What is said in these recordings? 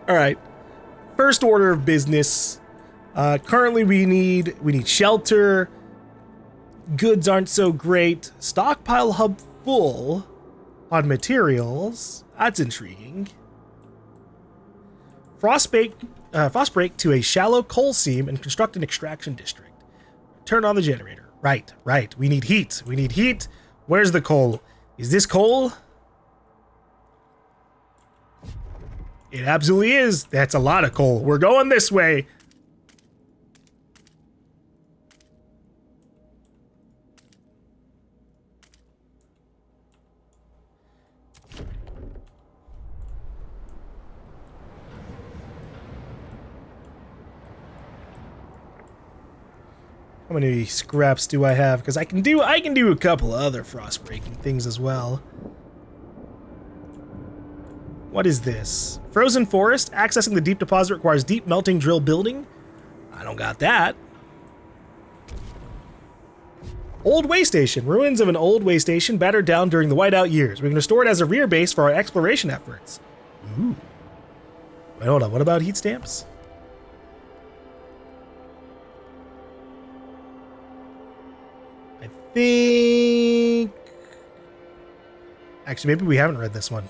All right. First order of business. Currently, we need shelter. Goods aren't so great. Stockpile hub full on materials. That's intriguing. Frostbreak to a shallow coal seam and construct an extraction district. Turn on the generator. Right. We need heat. Where's the coal? Is this coal? It absolutely is. That's a lot of coal. We're going this way. How many scraps do I have? Because I can do a couple other frost breaking things as well. What is this? Frozen forest. Accessing the deep deposit requires deep melting drill building. I don't got that. Old way station. Ruins of an old way station battered down during the whiteout years. We can restore it as a rear base for our exploration efforts. Ooh. Wait, hold on. What about heat stamps? I think... Actually, maybe we haven't read this one.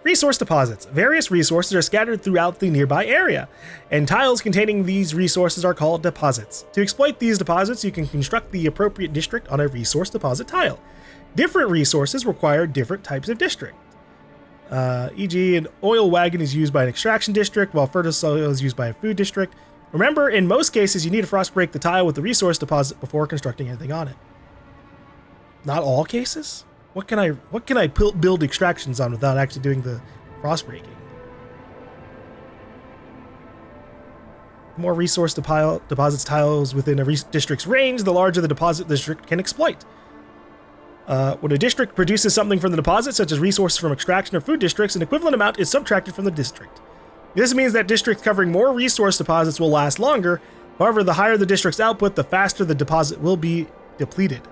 Resource deposits. Various resources are scattered throughout the nearby area, and tiles containing these resources are called deposits. To exploit these deposits, you can construct the appropriate district on a resource deposit tile. Different resources require different types of district. E.g., an oil wagon is used by an extraction district, while fertile soil is used by a food district. Remember, in most cases, you need to frost break the tile with the resource deposit before constructing anything on it. Not all cases? What can I build extractions on without actually doing the frost breaking? More resource deposits tiles within a district's range, the larger the deposit the district can exploit. When a district produces something from the deposit, such as resources from extraction or food districts, an equivalent amount is subtracted from the district. This means that districts covering more resource deposits will last longer. However, the higher the district's output, the faster the deposit will be depleted.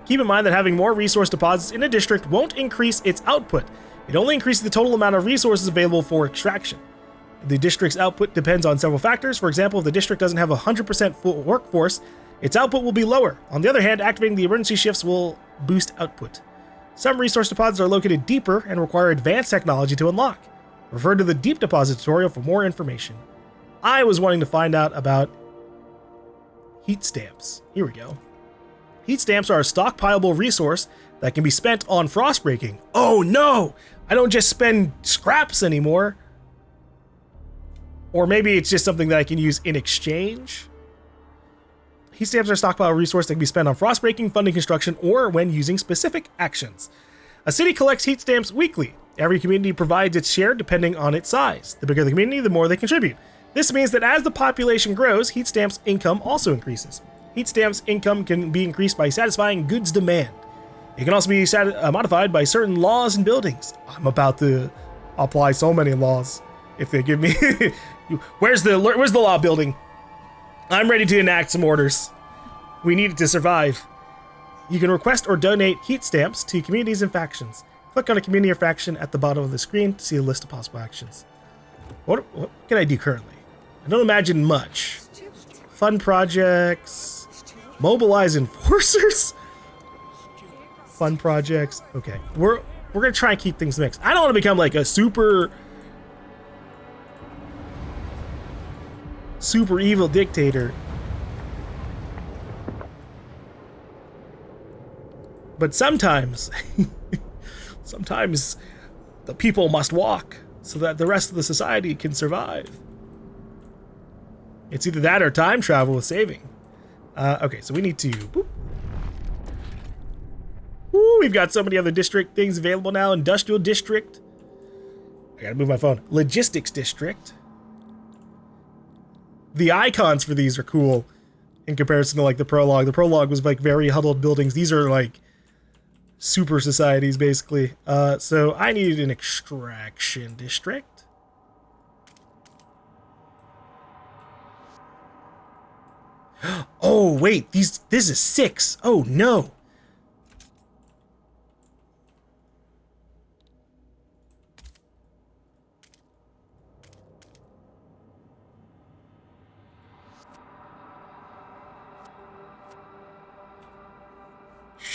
Keep in mind that having more resource deposits in a district won't increase its output. It only increases the total amount of resources available for extraction. The district's output depends on several factors. For example, if the district doesn't have a 100% full workforce, its output will be lower. On the other hand, activating the emergency shifts will boost output. Some resource deposits are located deeper and require advanced technology to unlock. Refer to the deep deposit tutorial for more information. I was wanting to find out about heat stamps. Here we go. Heat stamps are a stockpileable resource that can be spent on frost breaking. Oh no! I don't just spend scraps anymore. Or maybe it's just something that I can use in exchange. Heat stamps are a stockpile resource that can be spent on frost breaking, funding construction, or when using specific actions. A city collects heat stamps weekly. Every community provides its share depending on its size. The bigger the community, the more they contribute. This means that as the population grows, heat stamps income also increases. Heat stamps income can be increased by satisfying goods demand. It can also be modified by certain laws and buildings. I'm about to apply so many laws if they give me... Where's the law building? I'm ready to enact some orders. We need it to survive. You can request or donate heat stamps to communities and factions. Click on a community or faction at the bottom of the screen to see a list of possible actions. What can I do currently? I don't imagine much. Fun projects... Mobilize enforcers? Fun projects. Okay. We're gonna try and keep things mixed. I don't want to become like a super evil dictator. But sometimes the people must walk so that the rest of the society can survive. It's either that or time travel with saving. Okay, so we need to... Boop. Ooh, we've got so many other district things available now. Industrial district. I gotta move my phone. Logistics district. The icons for these are cool in comparison to like the prologue. The prologue was like very huddled buildings. These are like super societies basically. So I needed an extraction district. Oh wait, this is 6. Oh no.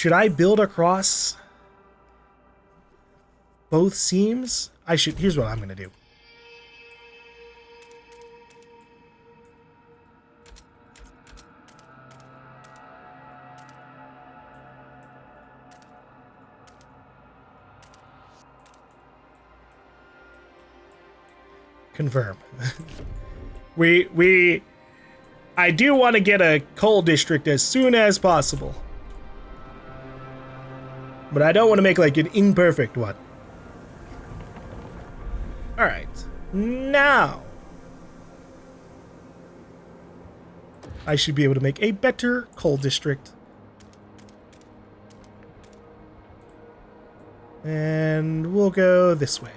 Should I build across both seams? Here's what I'm gonna do. Confirm. I do want to get a coal district as soon as possible. But I don't want to make like an imperfect one. Alright. Now I should be able to make a better coal district. And we'll go this way.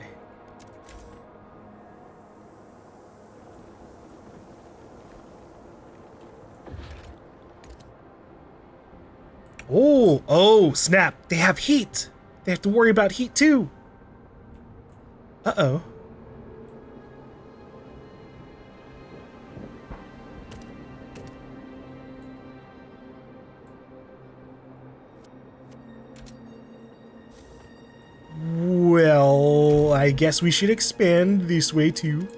Oh, snap. They have heat. They have to worry about heat too. Uh-oh. Well, I guess we should expand this way too.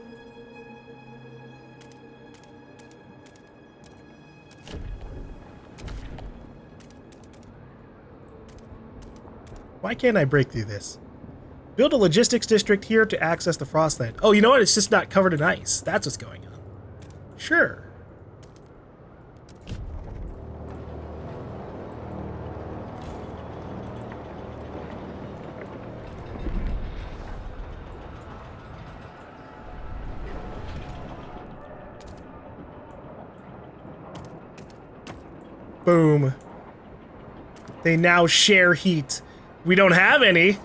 Why can't I break through this? Build a logistics district here to access the Frostland. Oh, you know what? It's just not covered in ice. That's what's going on. Sure. Boom. They now share heat. We don't have any,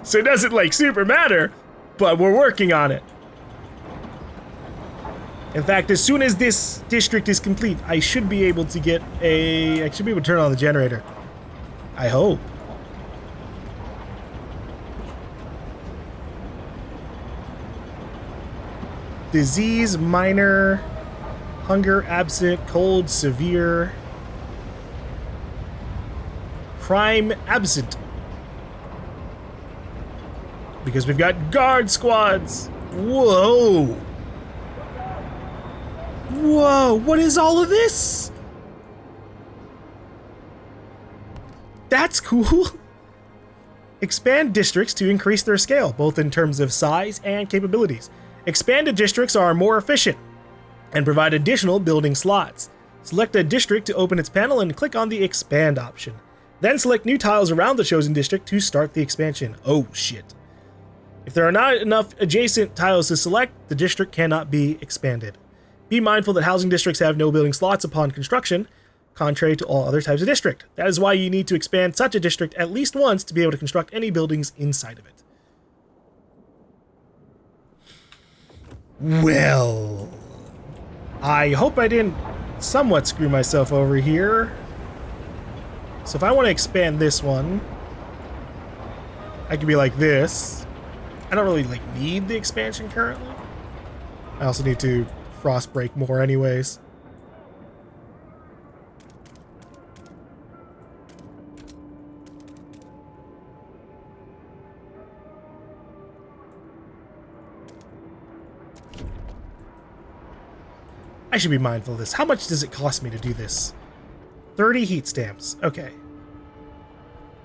so it doesn't like super matter, but we're working on it. In fact, as soon as this district is complete, I should be able to get I should be able to turn on the generator. I hope. Disease, minor. Hunger, absent. Cold, severe. Crime, absent. Because we've got guard squads. Whoa. Whoa, what is all of this? That's cool. Expand districts to increase their scale, both in terms of size and capabilities. Expanded districts are more efficient and provide additional building slots. Select a district to open its panel and click on the expand option. Then select new tiles around the chosen district to start the expansion. Oh shit. If there are not enough adjacent tiles to select, the district cannot be expanded. Be mindful that housing districts have no building slots upon construction, contrary to all other types of district. That is why you need to expand such a district at least once to be able to construct any buildings inside of it. Well, I hope I didn't somewhat screw myself over here. So if I want to expand this one, I could be like this. I don't really like need the expansion currently. I also need to frost break more anyways. I should be mindful of this. How much does it cost me to do this? 30 heat stamps. Okay.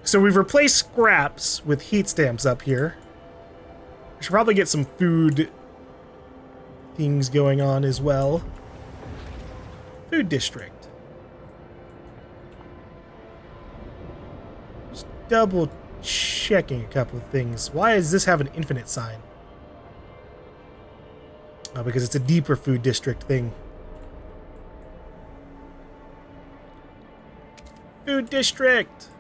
So we've replaced scraps with heat stamps up here. I should probably get some food things going on as well. Food district. Just double checking a couple of things. Why does this have an infinite sign? Oh, because it's a deeper food district thing. Food district.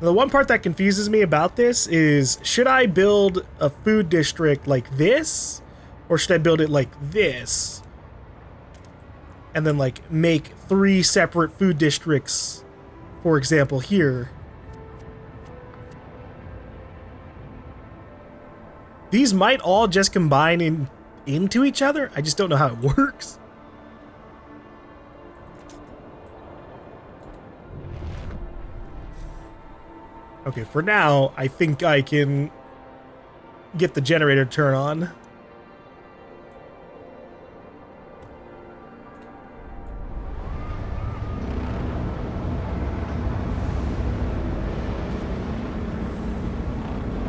The one part that confuses me about this is, should I build a food district like this? Or should I build it like this? And then like make 3 separate food districts, for example, here. These might all just combine into each other. I just don't know how it works. Okay, for now, I think I can get the generator to turn on.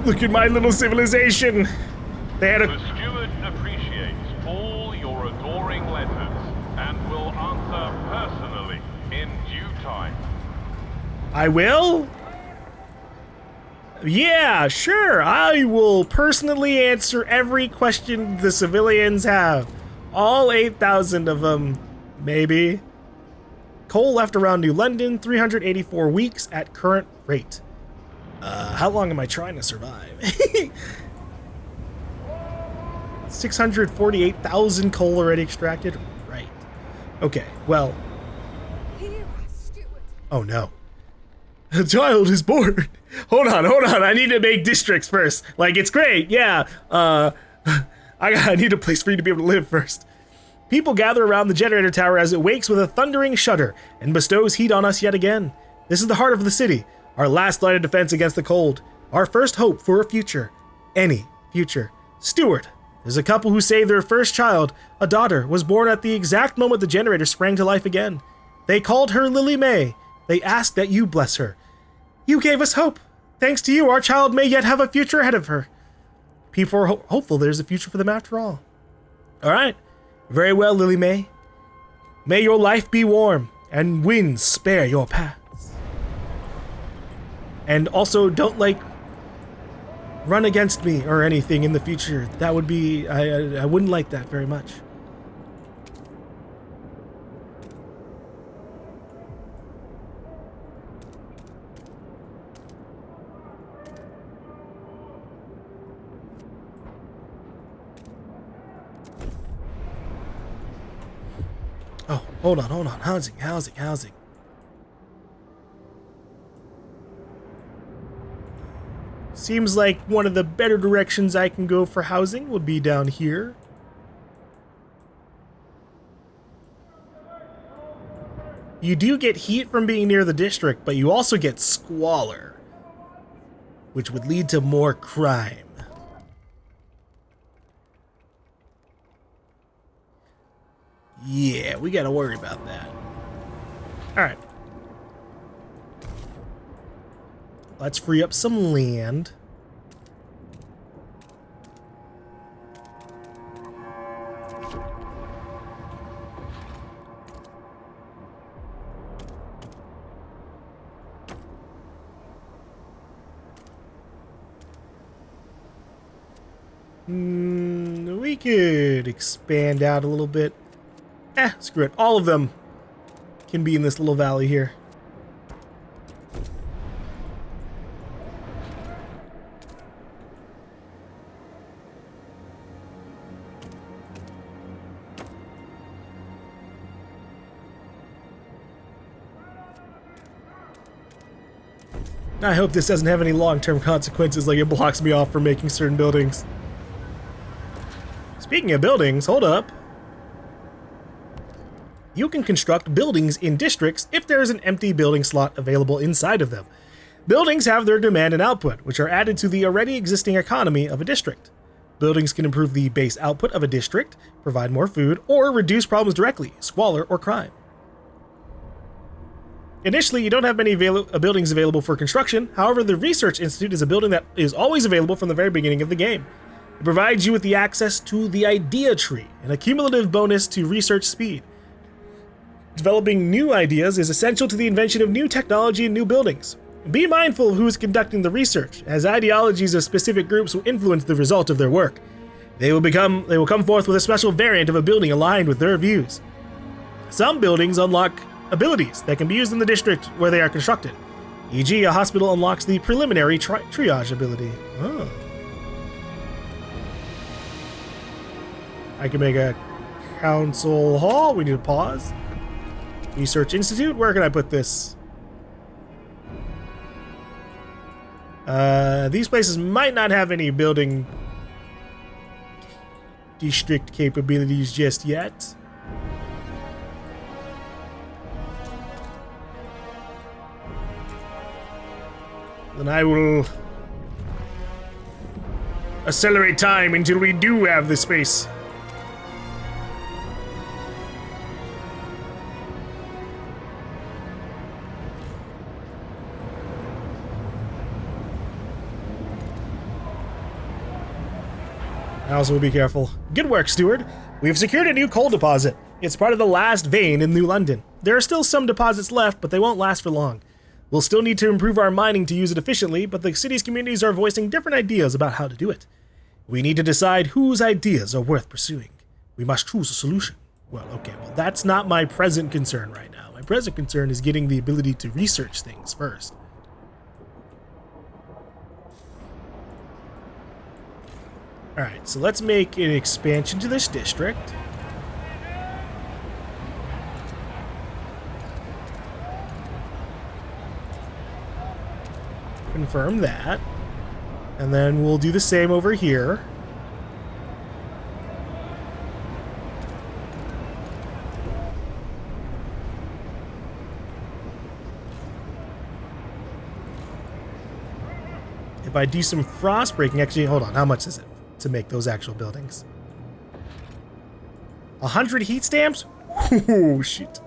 Look at my little civilization. They had The Steward appreciates all your adoring letters and will answer personally in due time. I will? Yeah, sure. I will personally answer every question the civilians have. All 8,000 of them, maybe. Coal left around New London, 384 weeks at current rate. How long am I trying to survive? 648,000 coal already extracted? Right. Okay, well. Oh no. A child is born. Hold on. I need to make districts first. Like, it's great, yeah. I need a place for you to be able to live first. People gather around the generator tower as it wakes with a thundering shudder and bestows heat on us yet again. This is the heart of the city, our last line of defense against the cold, our first hope for a future. Any future. Steward. There's a couple who say their first child, a daughter, was born at the exact moment the generator sprang to life again. They called her Lily May. They ask that you bless her. You gave us hope. Thanks to you, our child may yet have a future ahead of her. People are hopeful there's a future for them after all. All right. Very well, Lily May. May your life be warm and winds spare your paths. And also, don't, run against me or anything in the future. That would be... I wouldn't like that very much. Oh, hold on. Housing. Seems like one of the better directions I can go for housing would be down here. You do get heat from being near the district, but you also get squalor, which would lead to more crime. Yeah, we gotta worry about that. Alright. Let's free up some land. We could expand out a little bit. Screw it. All of them can be in this little valley here. I hope this doesn't have any long-term consequences, like it blocks me off from making certain buildings. Speaking of buildings, hold up. You can construct buildings in districts if there is an empty building slot available inside of them. Buildings have their demand and output, which are added to the already existing economy of a district. Buildings can improve the base output of a district, provide more food, or reduce problems directly, squalor or crime. Initially, you don't have many buildings available for construction. However, the Research Institute is a building that is always available from the very beginning of the game. It provides you with the access to the idea tree, an accumulative bonus to research speed. Developing new ideas is essential to the invention of new technology and new buildings. Be mindful of who is conducting the research, as ideologies of specific groups will influence the result of their work. They will come forth with a special variant of a building aligned with their views. Some buildings unlock abilities that can be used in the district where they are constructed. E.g., a hospital unlocks the preliminary triage ability. Oh. I can make a council hall. We need to pause. Research Institute, where can I put this? These places might not have any building district capabilities just yet. Then I will accelerate time until we do have the space. I also will be careful. Good work, Steward. We have secured a new coal deposit. It's part of the last vein in New London. There are still some deposits left, but they won't last for long. We'll still need to improve our mining to use it efficiently, but the city's communities are voicing different ideas about how to do it. We need to decide whose ideas are worth pursuing. We must choose a solution. Well, okay, well, that's not my present concern right now. My present concern is getting the ability to research things first. Alright, so let's make an expansion to this district. Confirm that. And then we'll do the same over here. If I do some frost breaking, actually, hold on, how much is it to make those actual buildings? 100 heat stamps? Oh shit.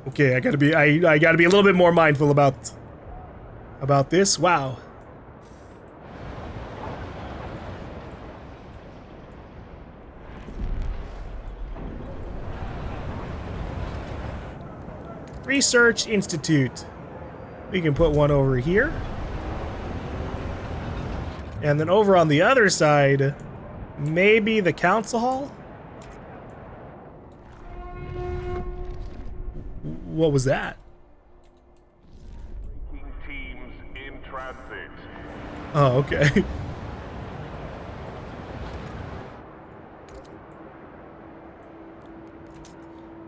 Okay, I gotta be a little bit more mindful about this. Wow. Research Institute. We can put one over here. And then over on the other side, maybe the council hall? What was that? Teams in transit. Oh, okay.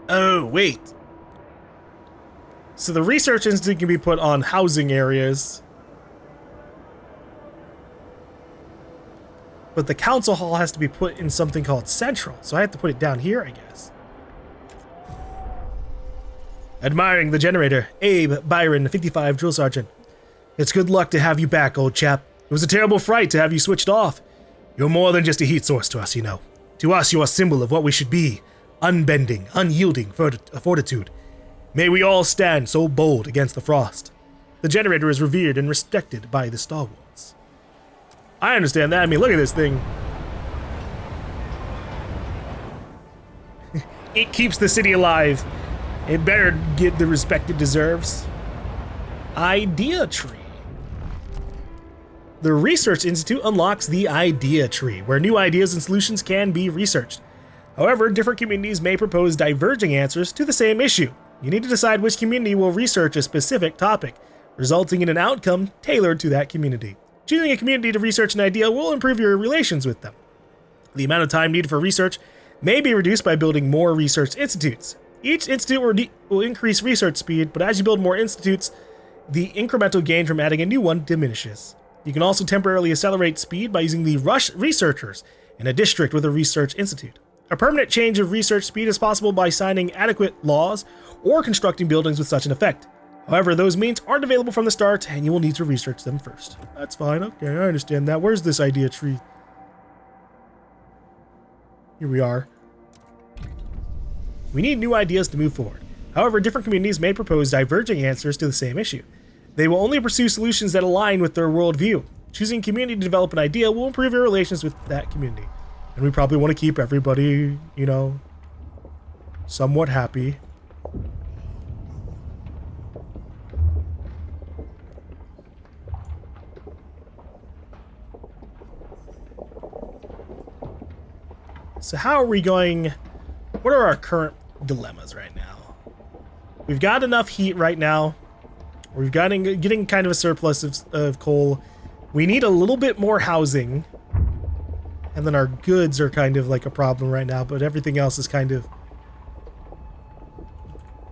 Oh, wait. So the research institute can be put on housing areas. But the council hall has to be put in something called central. So I have to put it down here, I guess. Admiring the generator, Abe Byron, 55, drill sergeant. It's good luck to have you back, old chap. It was a terrible fright to have you switched off. You're more than just a heat source to us, you know. To us, you're a symbol of what we should be. Unbending, unyielding fortitude. May we all stand so bold against the frost. The generator is revered and respected by the stalwarts. I understand that. I mean, look at this thing. It keeps the city alive. It better get the respect it deserves. Idea tree. The Research Institute unlocks the idea tree, where new ideas and solutions can be researched. However, different communities may propose diverging answers to the same issue. You need to decide which community will research a specific topic, resulting in an outcome tailored to that community. Choosing a community to research an idea will improve your relations with them. The amount of time needed for research may be reduced by building more research institutes. Each institute will increase research speed, but as you build more institutes, the incremental gain from adding a new one diminishes. You can also temporarily accelerate speed by using the rush researchers in a district with a research institute. A permanent change of research speed is possible by signing adequate laws or constructing buildings with such an effect. However, those means aren't available from the start, and you will need to research them first. That's fine, okay, I understand that. Where's this idea tree? Here we are. We need new ideas to move forward. However, different communities may propose diverging answers to the same issue. They will only pursue solutions that align with their worldview. Choosing a community to develop an idea will improve your relations with that community. And we probably want to keep everybody, you know, somewhat happy. So how are we going? What are our current dilemmas right now? We've got enough heat right now. We've got getting kind of a surplus of coal. We need a little bit more housing. And then our goods are kind of like a problem right now, but everything else is kind of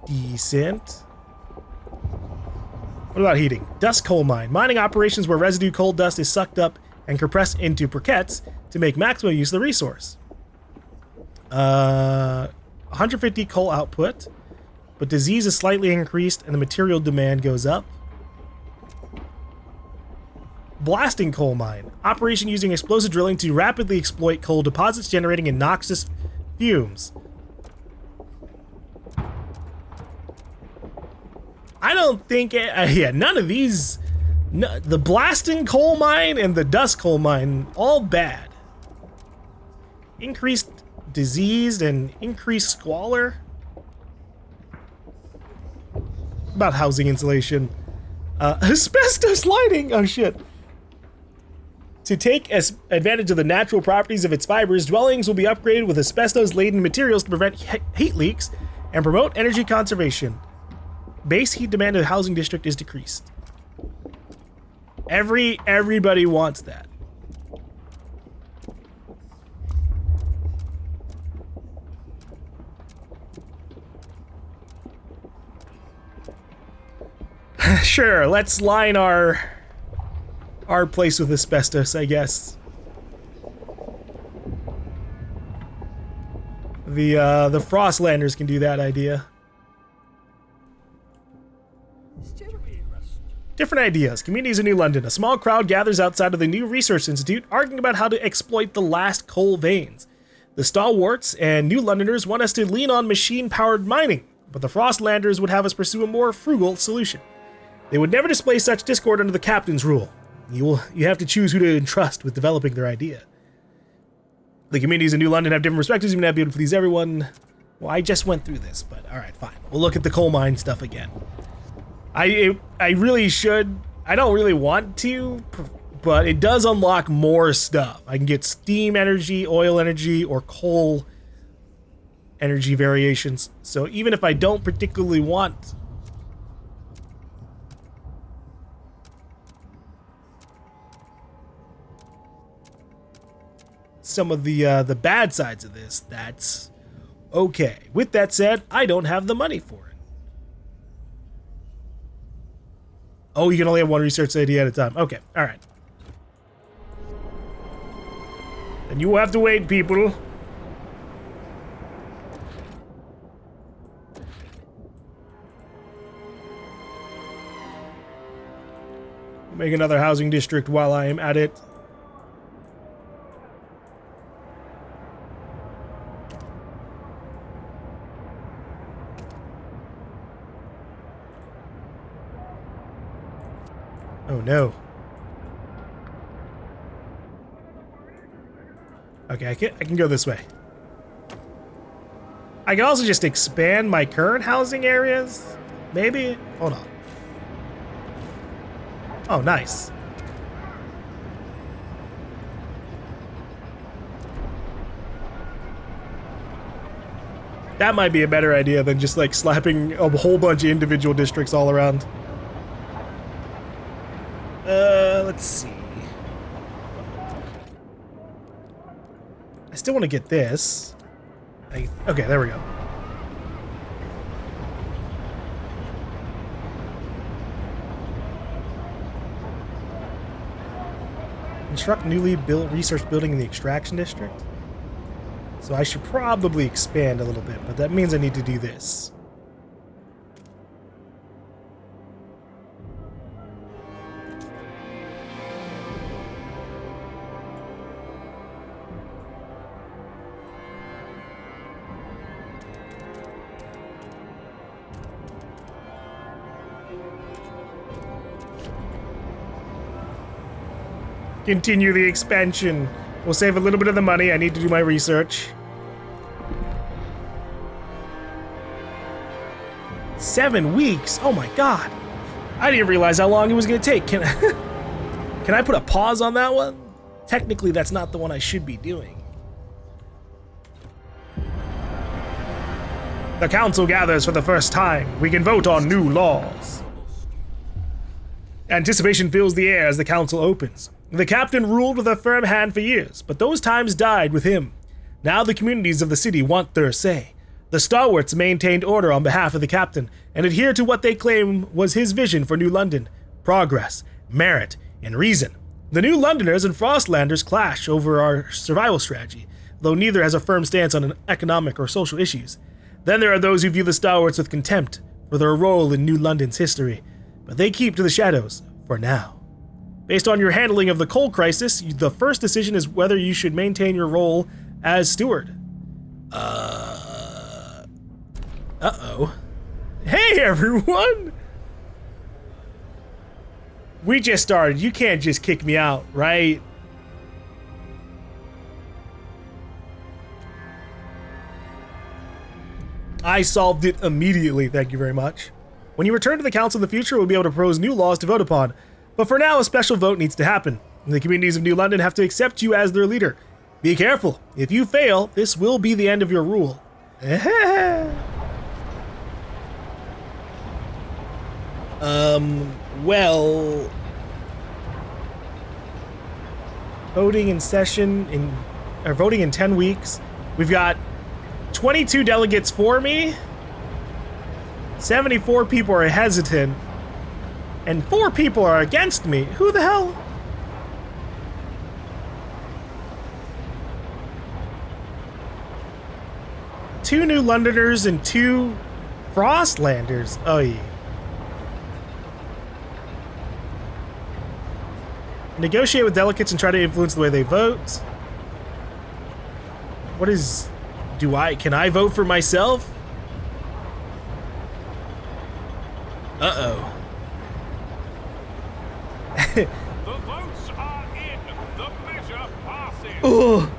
decent. What about heating? Dust coal mine. Mining operations where residue coal dust is sucked up and compressed into briquettes to make maximum use of the resource. 150 coal output, but disease is slightly increased and the material demand goes up. blasting coal mine. Operation using explosive drilling to rapidly exploit coal deposits, generating noxious fumes. I don't think... yeah, none of these... No, the blasting coal mine and the dust coal mine, all bad. Increased disease and increased squalor. About housing insulation. Asbestos lighting! Oh shit. To take advantage of the natural properties of its fibers, dwellings will be upgraded with asbestos-laden materials to prevent heat leaks and promote energy conservation. Base heat demand of the housing district is decreased. Everybody wants that. Sure, let's line our place with asbestos, I guess. The Frostlanders can do that idea. Different ideas. Communities in New London. A small crowd gathers outside of the new Research Institute, arguing about how to exploit the last coal veins. The stalwarts and New Londoners want us to lean on machine-powered mining, but the Frostlanders would have us pursue a more frugal solution. They would never display such discord under the captain's rule. You have to choose who to entrust with developing their idea. The communities in New London have different perspectives. You may not be able to please everyone. Well, I just went through this, but alright, fine. We'll look at the coal mine stuff again. I really should. I don't really want to, but it does unlock more stuff. I can get steam energy, oil energy, or coal energy variations. So even if I don't particularly want some of the bad sides of this, that's okay. With that said, I don't have the money for it. Oh, you can only have one research idea at a time. Okay, all right. And you will have to wait, people. Make another housing district while I am at it. Oh no. Okay, I can go this way. I can also just expand my current housing areas. Maybe? Hold on. Oh, nice. That might be a better idea than just like slapping a whole bunch of individual districts all around. Let's see. I still want to get this. Okay, there we go. Construct newly built research building in the extraction district. So I should probably expand a little bit, but that means I need to do this. Continue the expansion. We'll save a little bit of the money. I need to do my research. 7 weeks? Oh my god. I didn't realize how long it was going to take. Can I put a pause on that one? Technically, that's not the one I should be doing. The council gathers for the first time. We can vote on new laws. Anticipation fills the air as the council opens. The captain ruled with a firm hand for years, but those times died with him. Now the communities of the city want their say. The stalwarts maintained order on behalf of the captain and adhered to what they claim was his vision for New London: progress, merit, and reason. The New Londoners and Frostlanders clash over our survival strategy, though neither has a firm stance on economic or social issues. Then there are those who view the stalwarts with contempt for their role in New London's history, but they keep to the shadows for now. Based on your handling of the coal crisis, the first decision is whether you should maintain your role as steward. Uh-oh. Hey, everyone! We just started. You can't just kick me out, right? I solved it immediately, thank you very much. When you return to the council in the future, we'll be able to propose new laws to vote upon. But for now, a special vote needs to happen. The communities of New London have to accept you as their leader. Be careful. If you fail, this will be the end of your rule. Well... Voting in session voting in 10 weeks. We've got 22 delegates for me. 74 people are hesitant. And 4 people are against me. Who the hell? Two New Londoners and 2 Frostlanders. Oh, yeah. Negotiate with delegates and try to influence the way they vote. What is... can I vote for myself? Uh-oh. The votes are in. The measure passes. Ugh.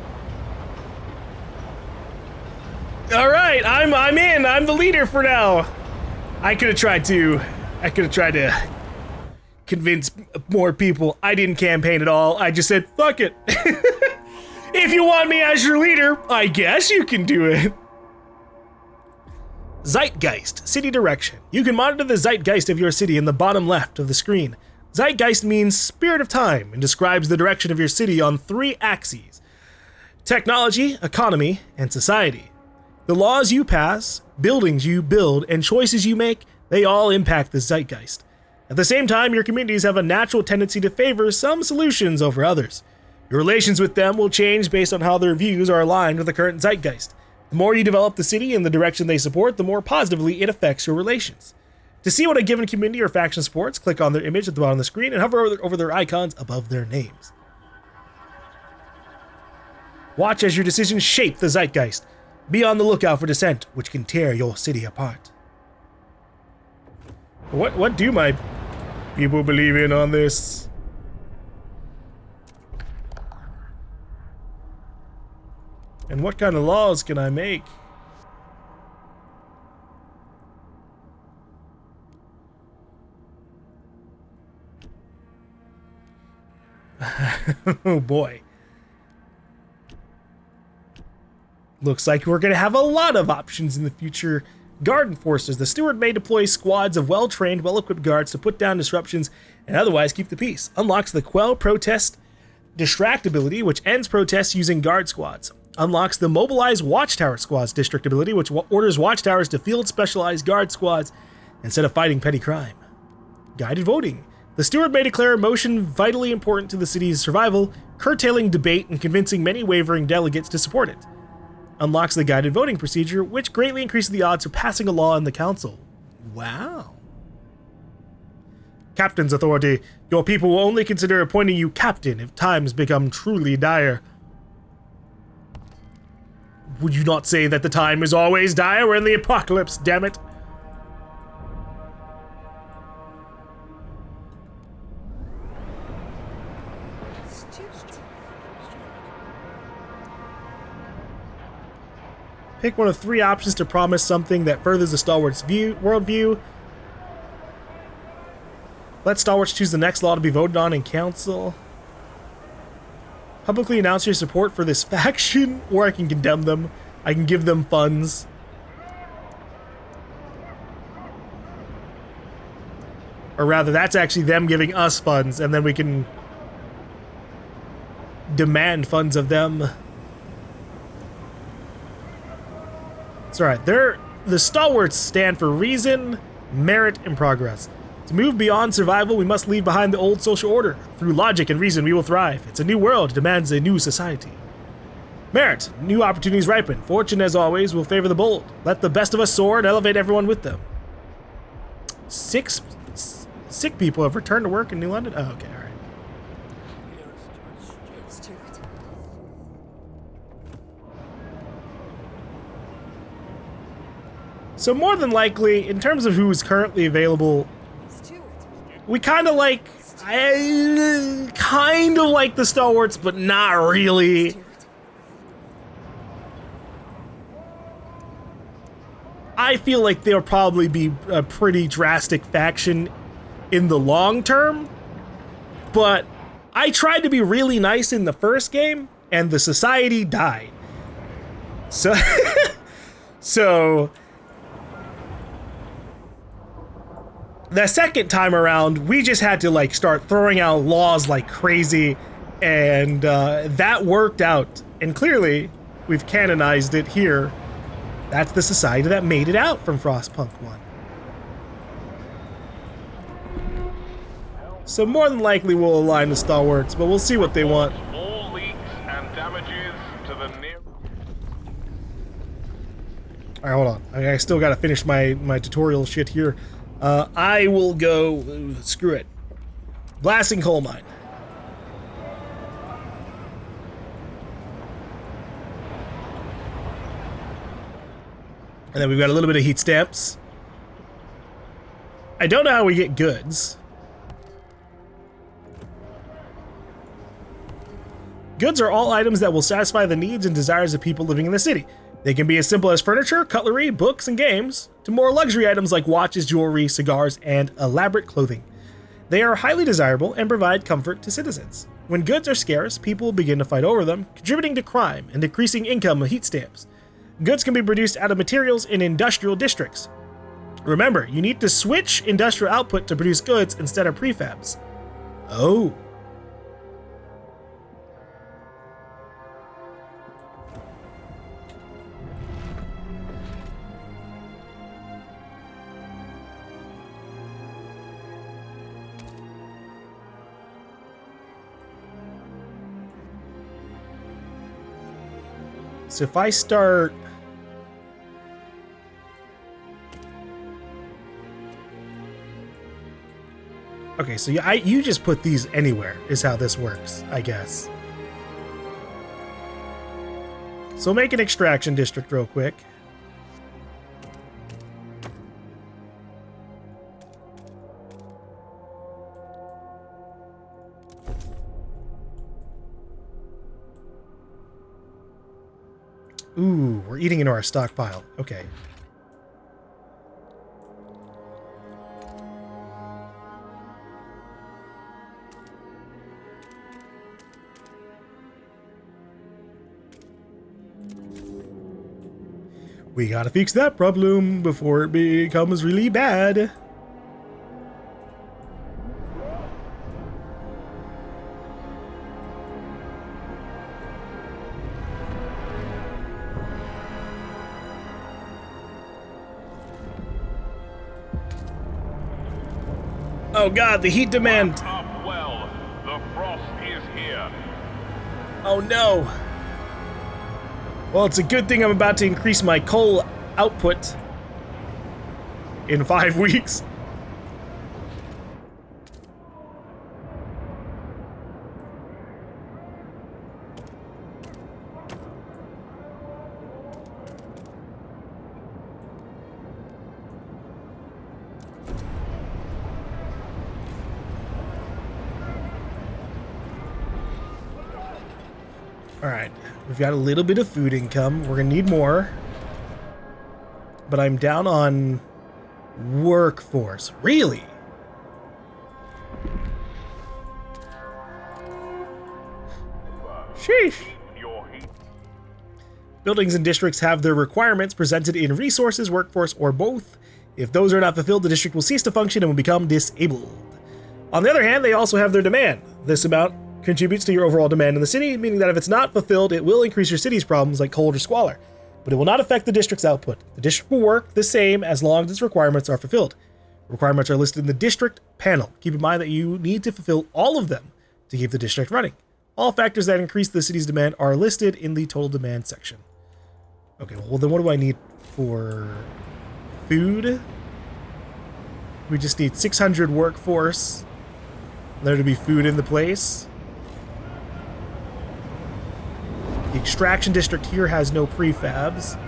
All right, I'm in. I'm the leader for now. I could have tried to convince more people. I didn't campaign at all. I just said, fuck it. If you want me as your leader, I guess you can do it. Zeitgeist, city direction. You can monitor the zeitgeist of your city in the bottom left of the screen. Zeitgeist means spirit of time and describes the direction of your city on 3 axes: technology, economy, and society. The laws you pass, buildings you build, and choices you make, they all impact the zeitgeist. At the same time, your communities have a natural tendency to favor some solutions over others. Your relations with them will change based on how their views are aligned with the current zeitgeist. The more you develop the city in the direction they support, the more positively it affects your relations. To see what a given community or faction supports, click on their image at the bottom of the screen and hover over their icons above their names. Watch as your decisions shape the zeitgeist. Be on the lookout for dissent, which can tear your city apart. What do my people believe in on this? And what kind of laws can I make? Oh boy. Looks like we're going to have a lot of options in the future. Garden forces. The steward may deploy squads of well-trained, well-equipped guards to put down disruptions and otherwise keep the peace. Unlocks the quell protest distract ability, which ends protests using guard squads. Unlocks the mobilize watchtower squads district ability, which orders watchtowers to field specialized guard squads instead of fighting petty crime. Guided voting. The steward may declare a motion vitally important to the city's survival, curtailing debate and convincing many wavering delegates to support it. Unlocks the guided voting procedure, which greatly increases the odds of passing a law in the council. Wow. Captain's authority. Your people will only consider appointing you captain if times become truly dire. Would you not say that the time is always dire? We're in the apocalypse, damn it. Pick one of 3 options to promise something that furthers the stalwart's worldview. Let stalwarts choose the next law to be voted on in council. Publicly announce your support for this faction, or I can condemn them. I can give them funds. Or rather, that's actually them giving us funds, and then we can demand funds of them. It's alright. The stalwarts stand for reason, merit, and progress. To move beyond survival, we must leave behind the old social order. Through logic and reason, we will thrive. It's a new world, demands a new society. Merit. New opportunities ripen. Fortune, as always, will favor the bold. Let the best of us soar and elevate everyone with them. 6 sick people have returned to work in New London? Oh, okay, alright. So more than likely, in terms of who is currently available, Steward. we kind of like the stalwarts, but not really. Steward. I feel like there'll probably be a pretty drastic faction in the long term, but I tried to be really nice in the first game, and the society died. So, so the second time around, we just had to like start throwing out laws like crazy, and that worked out. And clearly, we've canonized it here. That's the society that made it out from Frostpunk 1. So more than likely we'll align the stalwarts, but we'll see what they want. All leaks and damages to the near. All right, hold on. I still gotta finish my tutorial shit here. I will go, screw it. Blasting coal mine. And then we've got a little bit of heat stamps. I don't know how we get goods. Goods are all items that will satisfy the needs and desires of people living in the city. They can be as simple as furniture, cutlery, books, and games, to more luxury items like watches, jewelry, cigars, and elaborate clothing. They are highly desirable and provide comfort to citizens. When goods are scarce, people begin to fight over them, contributing to crime and decreasing income of heat stamps. Goods can be produced out of materials in industrial districts. Remember, you need to switch industrial output to produce goods instead of prefabs. Oh. So if I start... Okay, so you just put these anywhere, is how this works, I guess. So make an extraction district real quick. Ooh, we're eating into our stockpile. Okay. We gotta fix that problem before it becomes really bad. Oh god, the heat demand. Up well, the frost is here. Oh no. Well, it's a good thing I'm about to increase my coal output in 5 weeks. Alright, we've got a little bit of food income. We're gonna need more. But I'm down on workforce. Really? Sheesh. Your heat. Buildings and districts have their requirements presented in resources, workforce, or both. If those are not fulfilled, the district will cease to function and will become disabled. On the other hand, they also have their demand. This amount contributes to your overall demand in the city, meaning that if it's not fulfilled, it will increase your city's problems like cold or squalor. But it will not affect the district's output. The district will work the same as long as its requirements are fulfilled. Requirements are listed in the district panel. Keep in mind that you need to fulfill all of them to keep the district running. All factors that increase the city's demand are listed in the total demand section. Okay, well then what do I need for food? We just need 600 workforce. There to be food in the place. The extraction district here has no prefabs.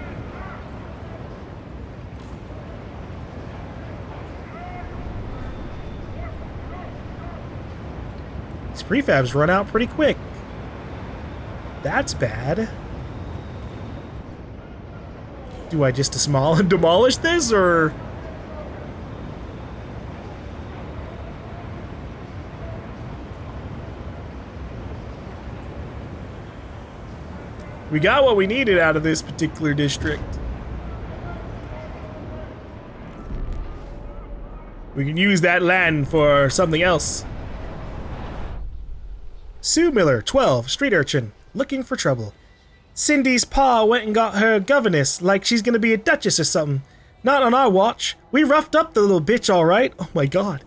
prefabs run out pretty quick. That's bad. Do I just demolish this, or... We got what we needed out of this particular district. We can use that land for something else. Sue Miller, 12, street urchin, looking for trouble. Cindy's pa went and got her governess like she's gonna be a duchess or something. Not on our watch. We roughed up the little bitch all right. Oh my god.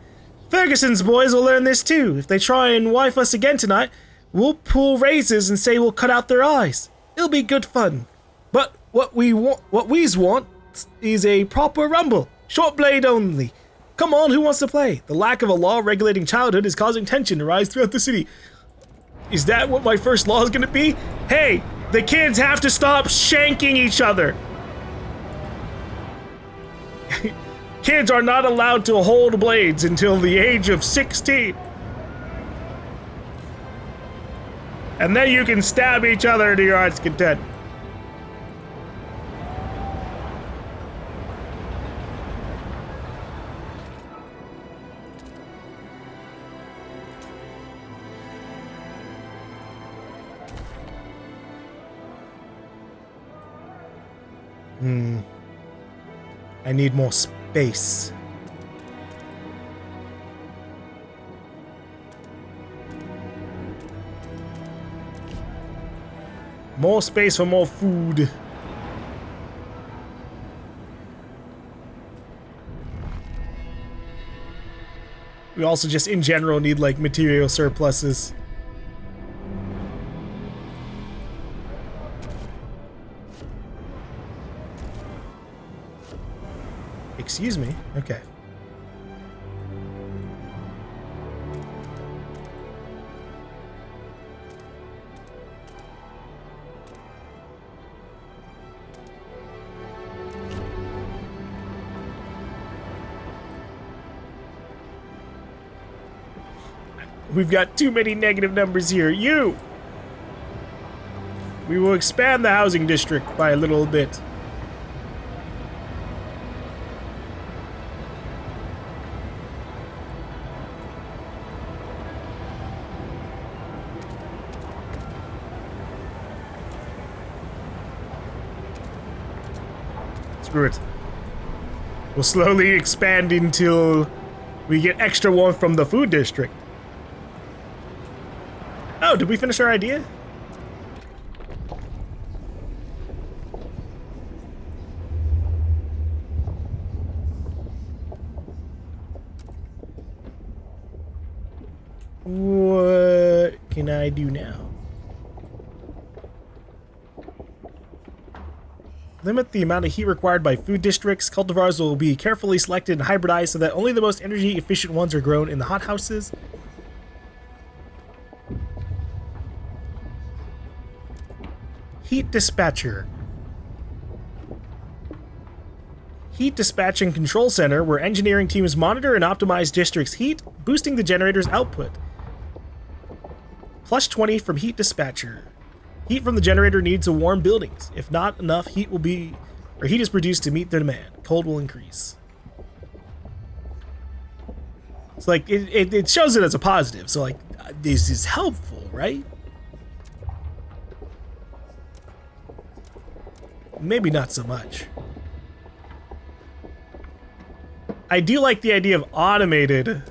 Ferguson's boys will learn this too. If they try and wife us again tonight, we'll pull razors and say we'll cut out their eyes. It'll be good fun. But what we's want is a proper rumble. Short blade only. Come on, who wants to play? The lack of a law regulating childhood is causing tension to rise throughout the city. Is that what my first law is gonna be? Hey, the kids have to stop shanking each other. Kids are not allowed to hold blades until the age of 16. And then you can stab each other to your heart's content. I need more space. More space for more food. We also just in general need like material surpluses. Excuse me? Okay. We've got too many negative numbers here. You! We will expand the housing district by a little bit. Screw it. We'll slowly expand until we get extra warmth from the food district. Oh, did we finish our idea? What can I do now? Limit the amount of heat required by food districts. Cultivars will be carefully selected and hybridized so that only the most energy efficient ones are grown in the hothouses. Heat dispatcher. Heat dispatching control center, where engineering teams monitor and optimize district's heat, boosting the generator's output. Plus 20 from heat dispatcher. Heat from the generator needs to warm buildings. If not enough heat heat is produced to meet the demand. Cold will increase. It's like it shows it as a positive. So like this is helpful, right? Maybe not so much. I do like the idea of automated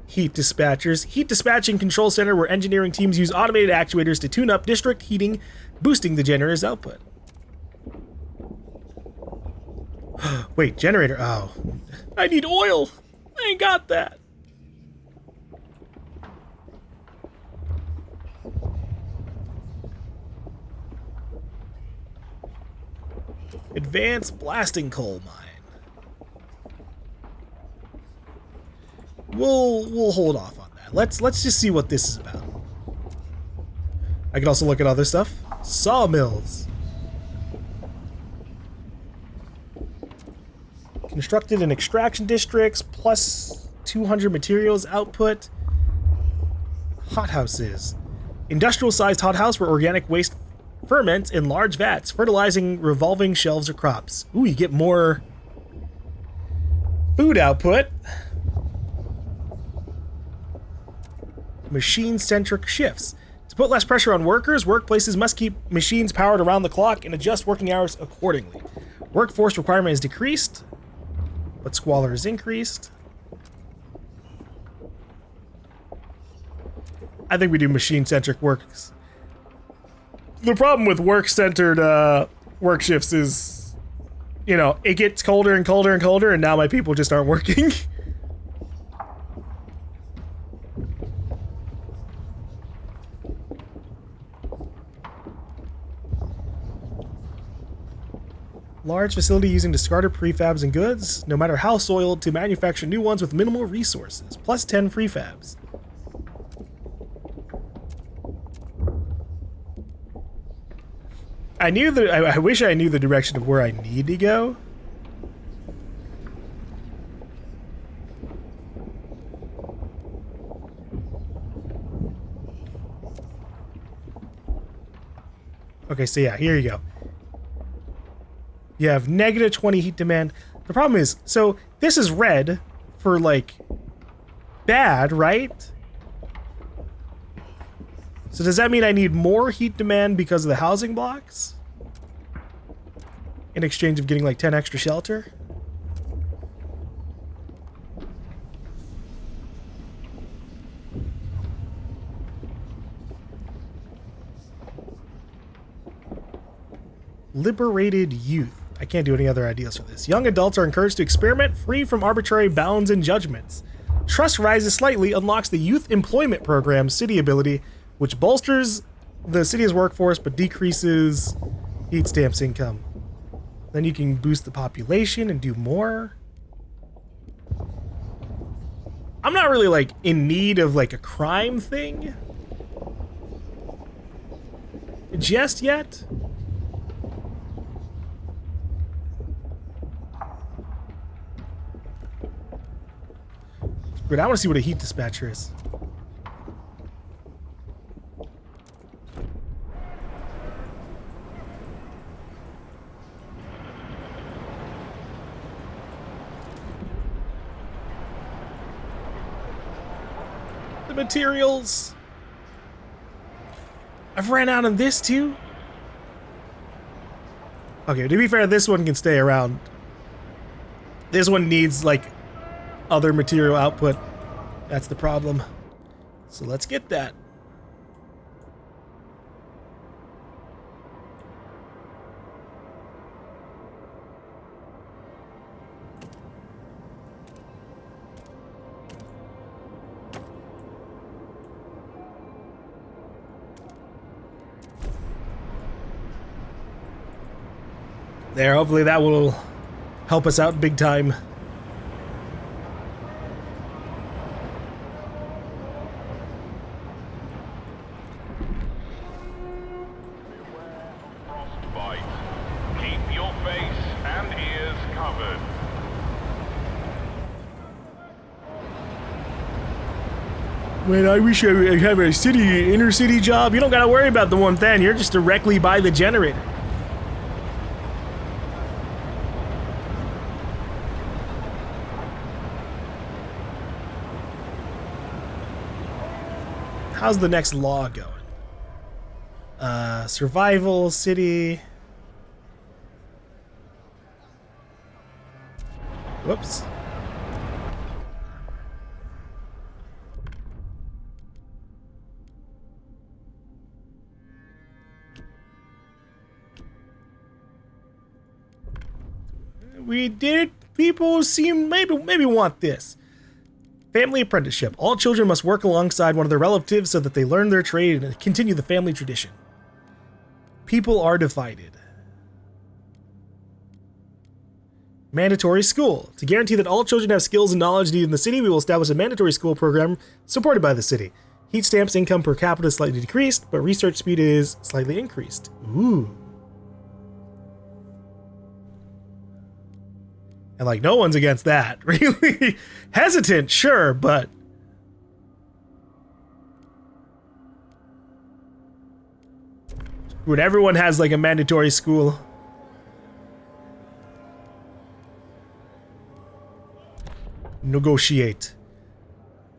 heat dispatchers. Heat dispatching control center, where engineering teams use automated actuators to tune up district heating, boosting the generator's output. Wait, generator. Oh, I need oil. I ain't got that. Advanced blasting coal mine. We'll hold off on that. Let's just see what this is about. I can also look at other stuff. Sawmills. Constructed in extraction districts, plus 200 materials output. Hothouses. Industrial-sized hothouse where organic waste ferments in large vats, fertilizing revolving shelves of crops. Ooh, you get more food output. Machine-centric shifts. To put less pressure on workers, workplaces must keep machines powered around the clock and adjust working hours accordingly. Workforce requirement is decreased, but squalor is increased. I think we do machine-centric works. The problem with work-centered work shifts is, you know, it gets colder and colder and colder, and now my people just aren't working. Large facility using discarded prefabs and goods, no matter how soiled, to manufacture new ones with minimal resources. Plus 10 prefabs. I wish I knew the direction of where I need to go. Okay, so yeah, here you go. You have negative 20 heat demand. The problem is, so this is red for like bad, right? So does that mean I need more heat demand because of the housing blocks? In exchange of getting like 10 extra shelter? Liberated youth. I can't do any other ideas for this. Young adults are encouraged to experiment free from arbitrary bounds and judgments. Trust rises slightly, unlocks the Youth Employment Program city ability, which bolsters the city's workforce but decreases Heatstamps income. Then you can boost the population and do more. I'm not really like in need of like a crime thing just yet. But I want to see what a heat dispatcher is. The materials. I've ran out on this too. Okay, to be fair, this one can stay around. This one needs like other material output. That's the problem. So let's get that. There, hopefully that will help us out big time. Man, I wish I have a inner city job. You don't gotta worry about the 110. You're just directly by the generator. How's the next law going? Survival, city. Whoops. We did. People seem maybe want this. Family apprenticeship. All children must work alongside one of their relatives so that they learn their trade and continue the family tradition. People are divided. Mandatory school. To guarantee that all children have skills and knowledge needed in the city, we will establish a mandatory school program supported by the city. Heatstamps income per capita is slightly decreased, but research speed is slightly increased. Ooh. And like, no one's against that. Really hesitant, sure, but when everyone has like a mandatory school. Negotiate.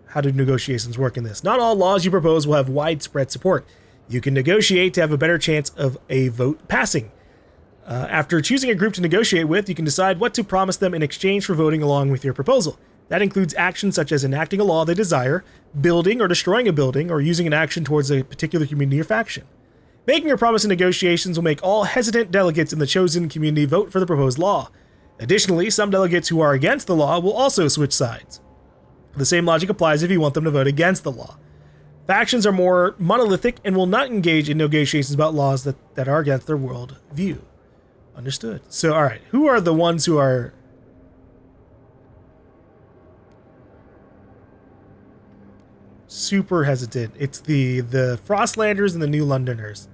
How do negotiations work in this? Not all laws you propose will have widespread support. You can negotiate to have a better chance of a vote passing. After choosing a group to negotiate with, you can decide what to promise them in exchange for voting along with your proposal. That includes actions such as enacting a law they desire, building or destroying a building, or using an action towards a particular community or faction. Making a promise in negotiations will make all hesitant delegates in the chosen community vote for the proposed law. Additionally, some delegates who are against the law will also switch sides. The same logic applies if you want them to vote against the law. Factions are more monolithic and will not engage in negotiations about laws that are against their world view. Understood. So, all right, who are the ones who are super hesitant? It's the Frostlanders and the New Londoners.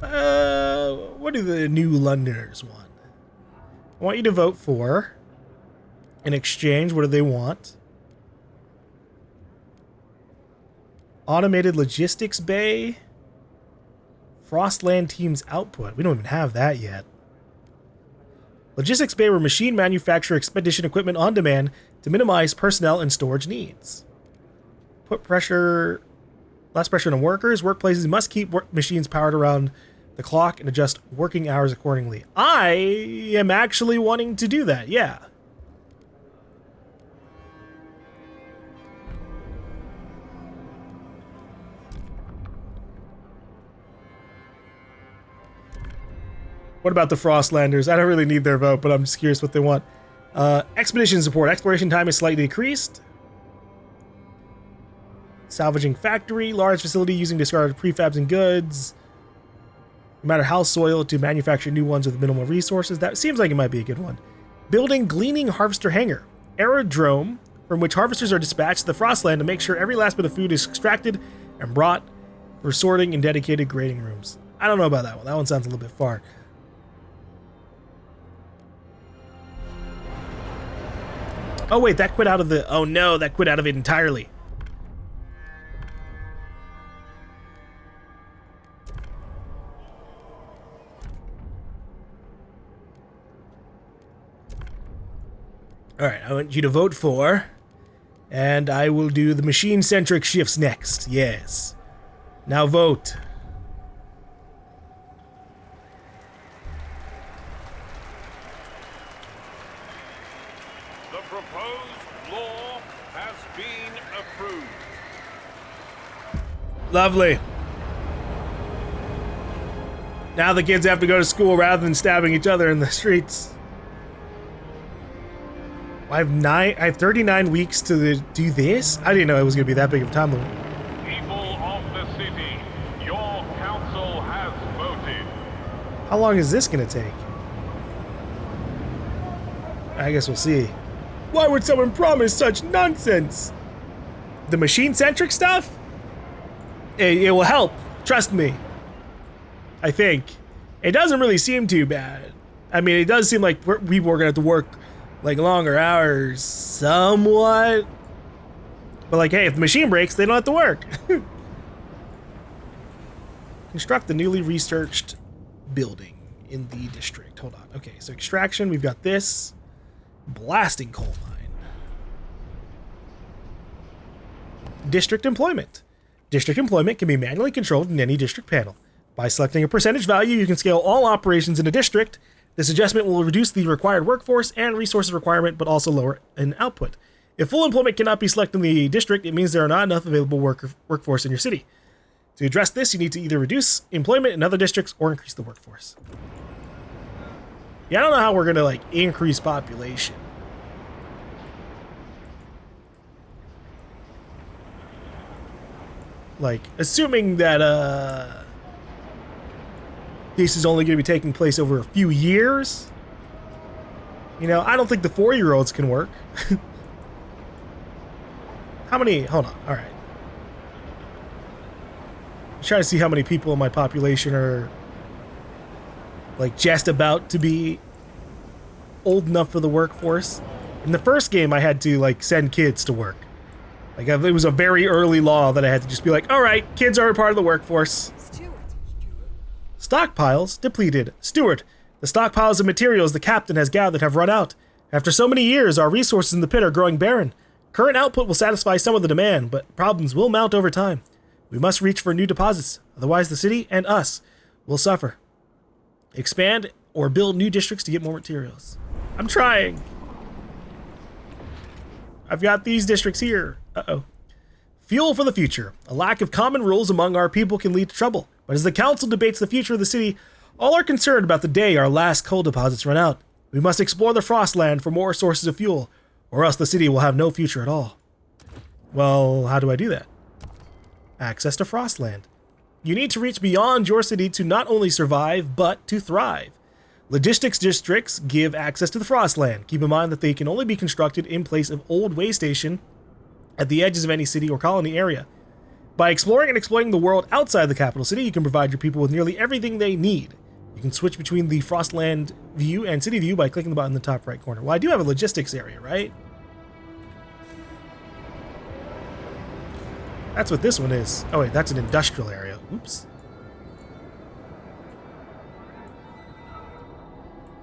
What do the New Londoners want? I want you to vote for. In exchange, what do they want? Automated logistics bay. Frostland team's output. We don't even have that yet. Logistics bay where machine manufacture expedition equipment on demand to minimize personnel and storage needs. Put pressure, less pressure on workers. Workplaces must keep machines powered around the clock and adjust working hours accordingly. I am actually wanting to do that, yeah. What about the Frostlanders? I don't really need their vote, but I'm just curious what they want. Expedition support. Exploration time is slightly decreased. Salvaging factory. Large facility using discarded prefabs and goods. No matter how soiled, to manufacture new ones with minimal resources. That seems like it might be a good one. Building gleaning harvester hangar. Aerodrome, from which harvesters are dispatched to the Frostland to make sure every last bit of food is extracted and brought for sorting in dedicated grading rooms. I don't know about that one. That one sounds a little bit far. Oh wait, that quit out of the... Oh no, that quit out of it entirely. Alright, I want you to vote for, and I will do the machine-centric shifts next. Yes. Now vote. The proposed law has been approved. Lovely. Now the kids have to go to school rather than stabbing each other in the streets. I have 39 weeks to do this? I didn't know it was going to be that big of a time limit. People of the city, your council has voted. How long is this going to take? I guess we'll see. Why would someone promise such nonsense? The machine-centric stuff? It will help. Trust me. I think. It doesn't really seem too bad. I mean, it does seem like people are going to have to work like longer hours somewhat. But like, hey, if the machine breaks, they don't have to work. Construct the newly researched building in the district. Hold on. Okay, so extraction, we've got this. Blasting coal mine. District employment. District employment can be manually controlled in any district panel. By selecting a percentage value, you can scale all operations in a district. This adjustment will reduce the required workforce and resources requirement, but also lower in output. If full employment cannot be selected in the district, it means there are not enough available workforce in your city. To address this, you need to either reduce employment in other districts or increase the workforce. Yeah, I don't know how we're gonna like increase population. Like, assuming that this is only going to be taking place over a few years. You know, I don't think the 4-year-olds can work. How many? Hold on. All right. trying to see how many people in my population are like just about to be old enough for the workforce. In the first game, I had to like send kids to work. Like it was a very early law that I had to just be like, all right, kids are a part of the workforce. Steward. Stockpiles depleted. Steward, the stockpiles of materials the captain has gathered have run out. After so many years, our resources in the pit are growing barren. Current output will satisfy some of the demand, but problems will mount over time. We must reach for new deposits, otherwise the city and us will suffer. Expand or build new districts to get more materials. I'm trying. I've got these districts here. Uh-oh. Fuel for the future. A lack of common rules among our people can lead to trouble. But as the council debates the future of the city, all are concerned about the day our last coal deposits run out. We must explore the Frostland for more sources of fuel, or else the city will have no future at all. Well, how do I do that? Access to Frostland. You need to reach beyond your city to not only survive, but to thrive. Logistics districts give access to the Frostland. Keep in mind that they can only be constructed in place of old way station at the edges of any city or colony area. By exploring and exploiting the world outside the capital city, you can provide your people with nearly everything they need. You can switch between the Frostland view and city view by clicking the button in the top right corner. Well, I do have a logistics area, right? That's what this one is. Oh wait, that's an industrial area. Oops.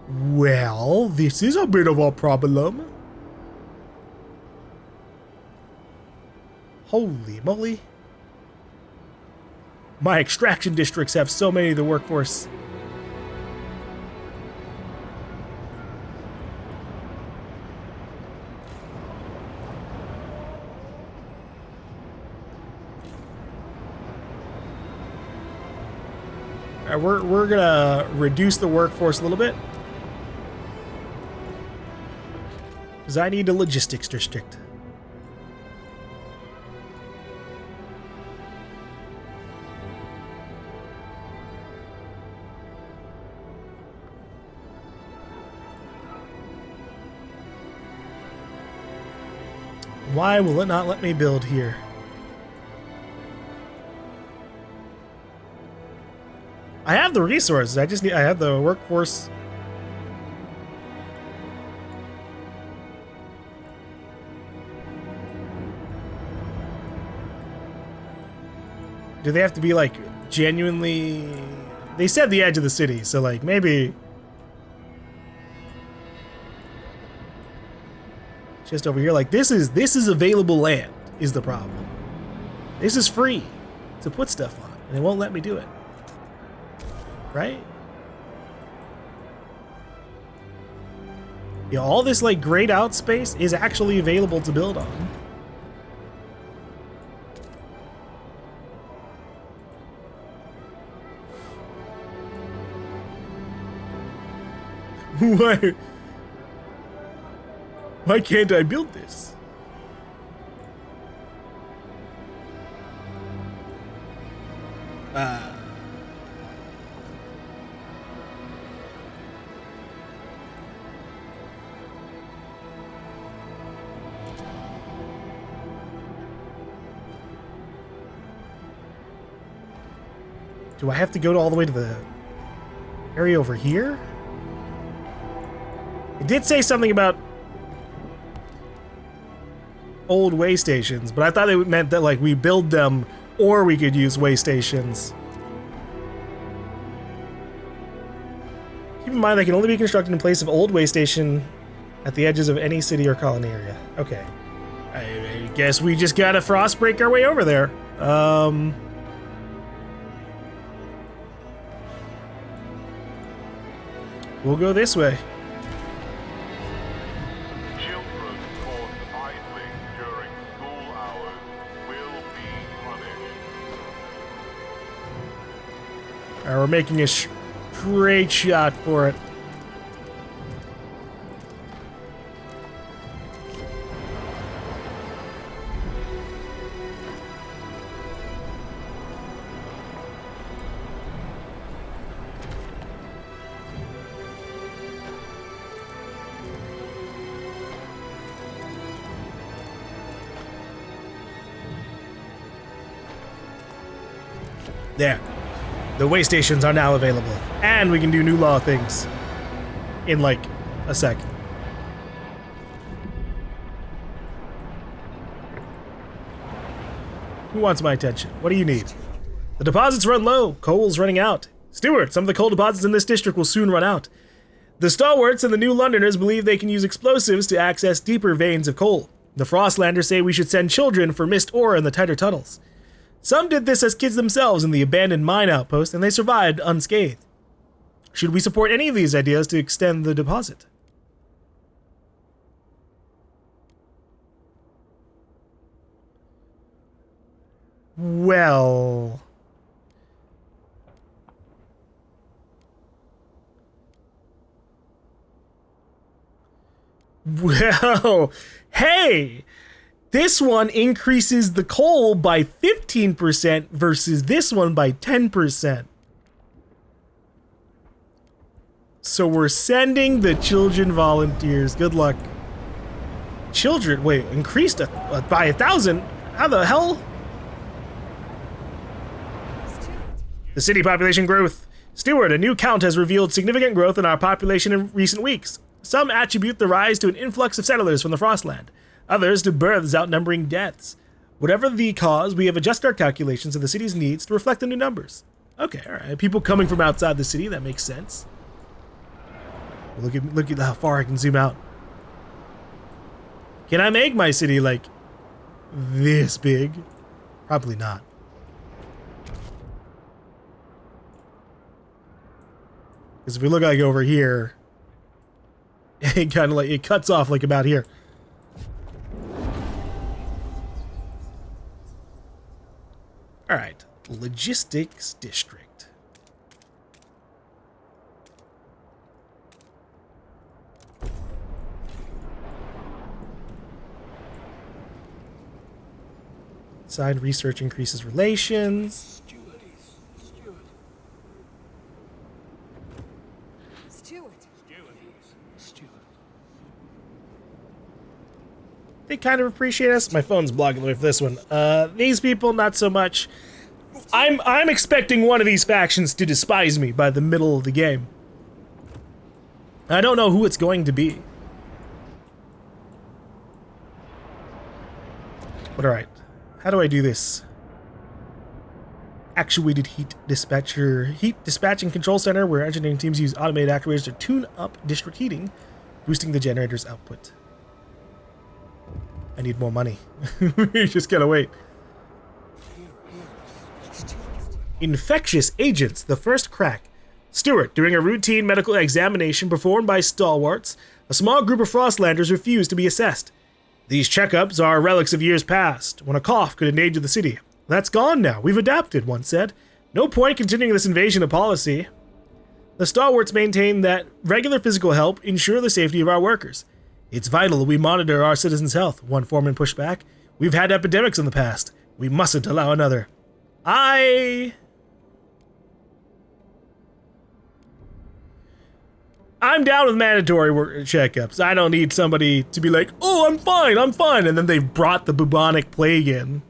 Well, this is a bit of a problem. Holy moly. My extraction districts have so many of the workforce. All right, we're gonna reduce the workforce a little bit. Because I need a logistics district. Why will it not let me build here? I have the resources. I have the workforce. Do they have to be like genuinely? They said the edge of the city, so like maybe just over here. Like this is available land is the problem. This is free to put stuff on, and it won't let me do it. Right? Yeah, all this like grayed out space is actually available to build on. Why can't I build this? Do I have to go all the way to the area over here? It did say something about old way stations, but I thought it meant that like we build them or we could use way stations. Keep in mind they can only be constructed in place of old way station at the edges of any city or colony area. Okay. I guess we just gotta frost break our way over there. We'll go this way. Children caught idling during school hours will be punished. Alright, we're making a straight shot for it. There. The way stations are now available. And we can do new law things. In like a sec. Who wants my attention? What do you need? The deposits run low. Coal's running out. Steward, some of the coal deposits in this district will soon run out. The stalwarts and the New Londoners believe they can use explosives to access deeper veins of coal. The Frostlanders say we should send children for mist ore in the tighter tunnels. Some did this as kids themselves in the abandoned mine outpost, and they survived unscathed. Should we support any of these ideas to extend the deposit? Well... Well, hey, this one increases the coal by 15% versus this one by 10%. So we're sending the children volunteers. Good luck. Children, wait, increased by 1,000? How the hell? The city population growth. Steward, a new count has revealed significant growth in our population in recent weeks. Some attribute the rise to an influx of settlers from the Frostland, others to births outnumbering deaths. Whatever the cause, we have adjusted our calculations of the city's needs to reflect the new numbers. Okay, alright. People coming from outside the city, that makes sense. Look at how far I can zoom out. Can I make my city, like, this big? Probably not. Because if we look like over here, it kind of like, it cuts off like about here. All right, logistics district. Side research increases relations. They kind of appreciate us. My phone's blocking the way for this one. These people, not so much. I'm expecting one of these factions to despise me by the middle of the game. I don't know who it's going to be. But alright. How do I do this? Actuated heat dispatcher. Heat dispatching control center where engineering teams use automated actuators to tune up district heating, boosting the generator's output. I need more money. You just gotta wait. Infectious agents, the first crack. Steward, during a routine medical examination performed by stalwarts, a small group of Frostlanders refused to be assessed. These checkups are relics of years past, when a cough could endanger the city. That's gone now. We've adapted, one said. No point continuing this invasion of policy. The stalwarts maintain that regular physical help ensure the safety of our workers. It's vital we monitor our citizens' health, one foreman pushed back. We've had epidemics in the past. We mustn't allow another. I'm down with mandatory checkups. I don't need somebody to be like, oh, I'm fine, and then they've brought the bubonic plague in.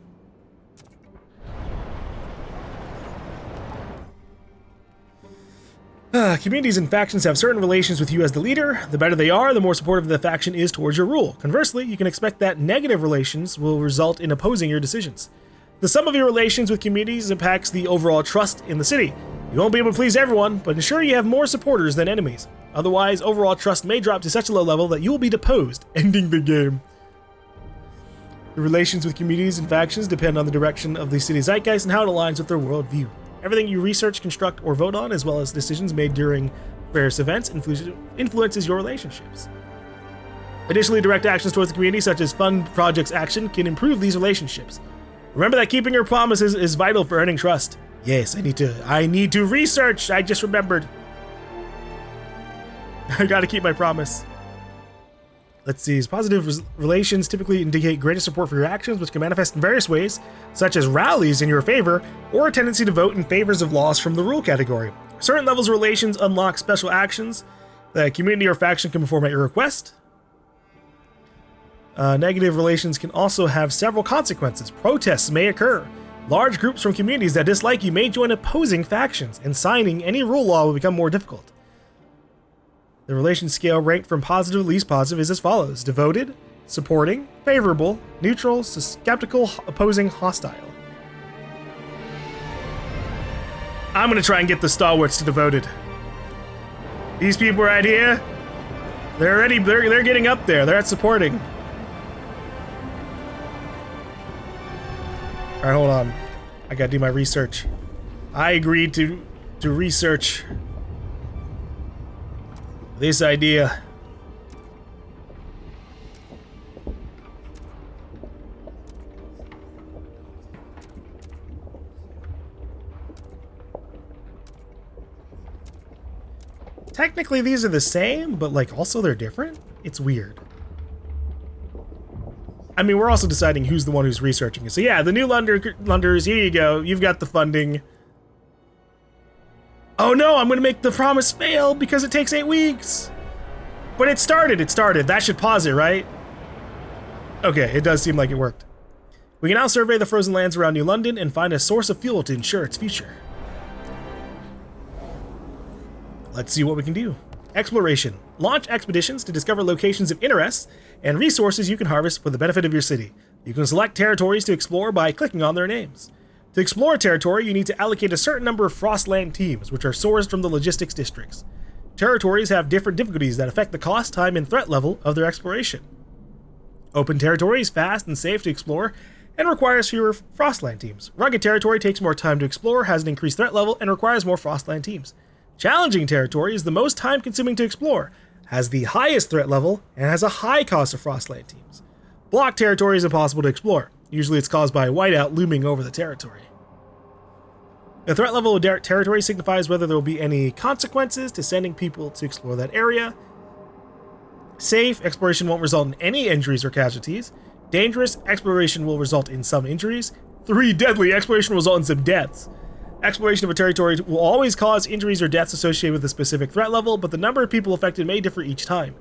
Communities and factions have certain relations with you as the leader. The better they are, the more supportive the faction is towards your rule. Conversely, you can expect that negative relations will result in opposing your decisions. The sum of your relations with communities impacts the overall trust in the city. You won't be able to please everyone, but ensure you have more supporters than enemies. Otherwise, overall trust may drop to such a low level that you will be deposed, ending the game. Your relations with communities and factions depend on the direction of the city's zeitgeist and how it aligns with their worldview. Everything you research, construct, or vote on, as well as decisions made during various events, influences your relationships. Additionally, direct actions towards the community, such as fund projects action, can improve these relationships. Remember that keeping your promises is vital for earning trust. Yes, I need to research. I just remembered. I gotta keep my promise. Let's see. Positive relations typically indicate greater support for your actions, which can manifest in various ways, such as rallies in your favor, or a tendency to vote in favors of laws from the rule category. Certain levels of relations unlock special actions that a community or faction can perform at your request. Negative relations can also have several consequences. Protests may occur. Large groups from communities that dislike you may join opposing factions, and signing any rule law will become more difficult. The relation scale ranked from positive to least positive is as follows: devoted, supporting, favorable, neutral, skeptical, opposing, hostile. I'm gonna try and get the stalwarts to devoted. These people right here, they're getting up there. They're at supporting. All right, hold on. I gotta do my research. I agreed to research this idea. Technically, these are the same, but like also they're different. It's weird. I mean, we're also deciding who's the one who's researching it. So yeah, the new Lunders, here you go. You've got the funding. Oh no, I'm gonna make the promise fail because it takes 8 weeks. But it started. That should pause it, right? Okay, it does seem like it worked. We can now survey the frozen lands around New London and find a source of fuel to ensure its future. Let's see what we can do. Exploration. Launch expeditions to discover locations of interest and resources you can harvest for the benefit of your city. You can select territories to explore by clicking on their names. To explore a territory, you need to allocate a certain number of Frostland teams, which are sourced from the logistics districts. Territories have different difficulties that affect the cost, time, and threat level of their exploration. Open territory is fast and safe to explore and requires fewer Frostland teams. Rugged territory takes more time to explore, has an increased threat level, and requires more Frostland teams. Challenging territory is the most time-consuming to explore, has the highest threat level, and has a high cost of Frostland teams. Block territory is impossible to explore. Usually it's caused by a whiteout looming over the territory. The threat level of territory signifies whether there will be any consequences to sending people to explore that area. Safe, exploration won't result in any injuries or casualties. Dangerous, exploration will result in some injuries. 3, deadly, exploration will result in some deaths. Exploration of a territory will always cause injuries or deaths associated with a specific threat level, but the number of people affected may differ each time.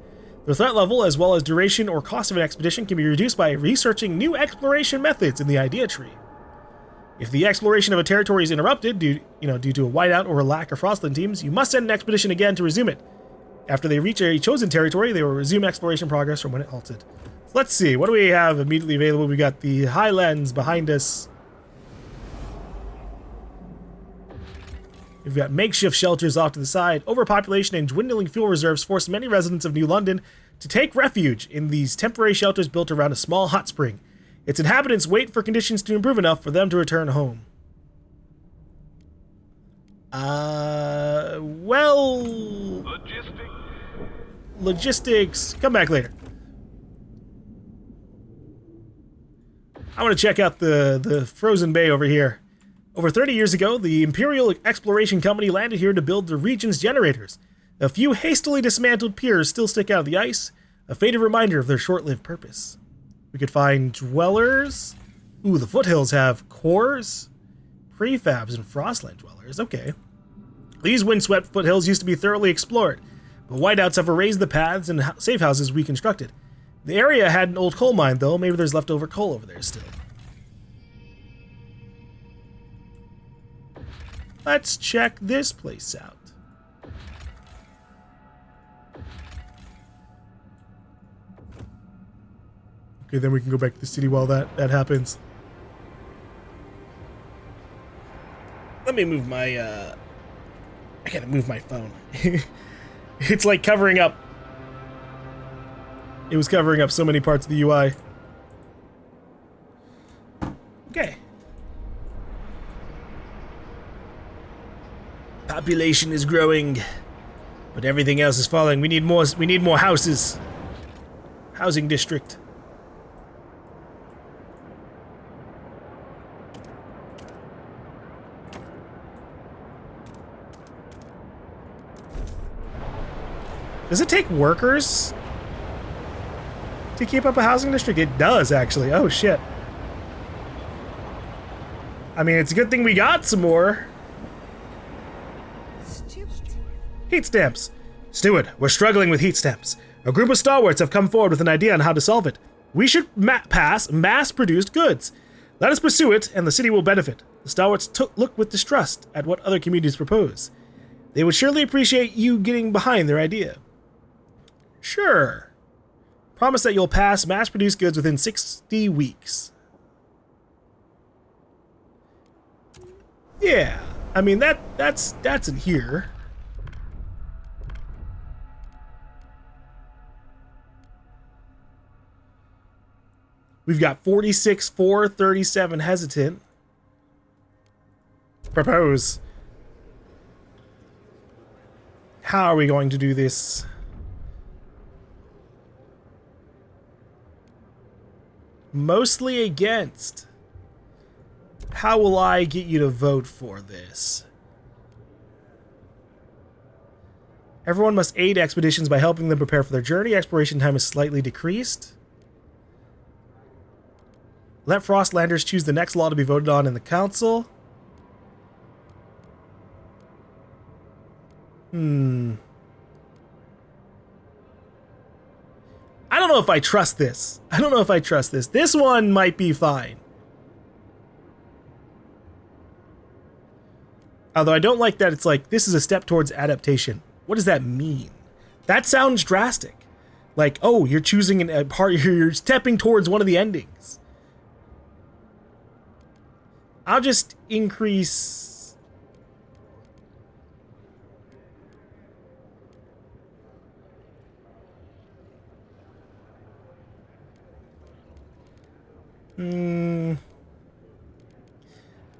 The threat level, as well as duration or cost of an expedition, can be reduced by researching new exploration methods in the idea tree. If the exploration of a territory is interrupted due to a whiteout or a lack of Frostland teams, you must send an expedition again to resume it. After they reach a chosen territory, they will resume exploration progress from when it halted. So let's see, what do we have immediately available? We got the Highlands behind us. We've got makeshift shelters off to the side. Overpopulation and dwindling fuel reserves force many residents of New London to take refuge in these temporary shelters built around a small hot spring. Its inhabitants wait for conditions to improve enough for them to return home. Well... Logistics. Come back later. I want to check out the frozen bay over here. Over 30 years ago, the Imperial Exploration Company landed here to build the region's generators. A few hastily dismantled piers still stick out of the ice, a faded reminder of their short-lived purpose. We could find dwellers. Ooh, the foothills have cores, prefabs, and Frostland dwellers. Okay. These windswept foothills used to be thoroughly explored, but whiteouts have erased the paths and safe houses we constructed. The area had an old coal mine, though. Maybe there's leftover coal over there still. Let's check this place out. Okay, then we can go back to the city while that happens. Let me move my, I gotta move my phone. It's like covering up. It was covering up so many parts of the UI. Okay. Population is growing, but everything else is falling. We need more houses. Housing district. Does it take workers to keep up a housing district? It does, actually. Oh, shit. I mean, it's a good thing we got some more. Heatstamps. Steward, we're struggling with Heatstamps. A group of stalwarts have come forward with an idea on how to solve it. We should mass-produced goods. Let us pursue it, and the city will benefit. The stalwarts look with distrust at what other communities propose. They would surely appreciate you getting behind their idea. Sure. Promise that you'll pass mass-produced goods within 60 weeks. Yeah, I mean, that's in here. We've got 46 for, 37 hesitant. Propose. How are we going to do this? Mostly against. How will I get you to vote for this? Everyone must aid expeditions by helping them prepare for their journey. Exploration time is slightly decreased. Let Frostlanders choose the next law to be voted on in the council. I don't know if I trust this. This one might be fine. Although I don't like that it's like, this is a step towards adaptation. What does that mean? That sounds drastic. Like, oh, you're choosing a part, you're stepping towards one of the endings. I'll just increase...